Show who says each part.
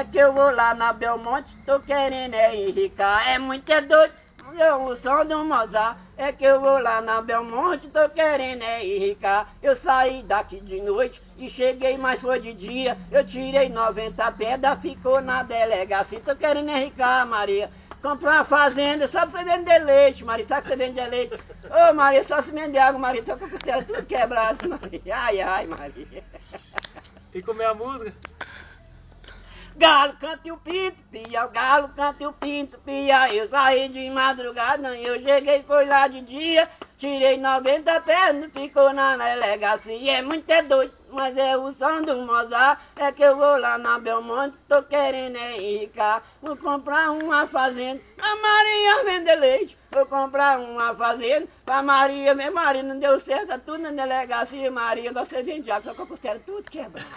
Speaker 1: é que eu vou lá na Belmonte, tô querendo é enricar. É muito doido, o som do Mozart, é que eu vou lá na Belmonte, tô querendo é enricar. Eu saí daqui de noite e cheguei, mas foi de dia. Eu tirei 90 pedras, ficou na delegacia. Tô querendo enricar, Maria. Comprou uma fazenda só pra você vender leite, Maria. Sabe que você vende leite? Ô, Maria, só se vende água, Maria. Tô com a costela tudo quebrada, Maria. Ai, ai, Maria.
Speaker 2: E como é a música?
Speaker 1: Galo canta e o pinto pia, o galo canta e o pinto pia. Eu saí de madrugada, eu cheguei, foi lá de dia. Tirei 90 pernas, ficou na delegacia. É muito doido, mas é o som do Mozart. É que eu vou lá na Belmonte, tô querendo é enricar. Vou comprar uma fazenda, a Maria vender leite. Vou comprar uma fazenda pra Maria, minha Maria não deu certo, tá tudo na delegacia, Maria. Você vende água, só com a costela tudo quebrada.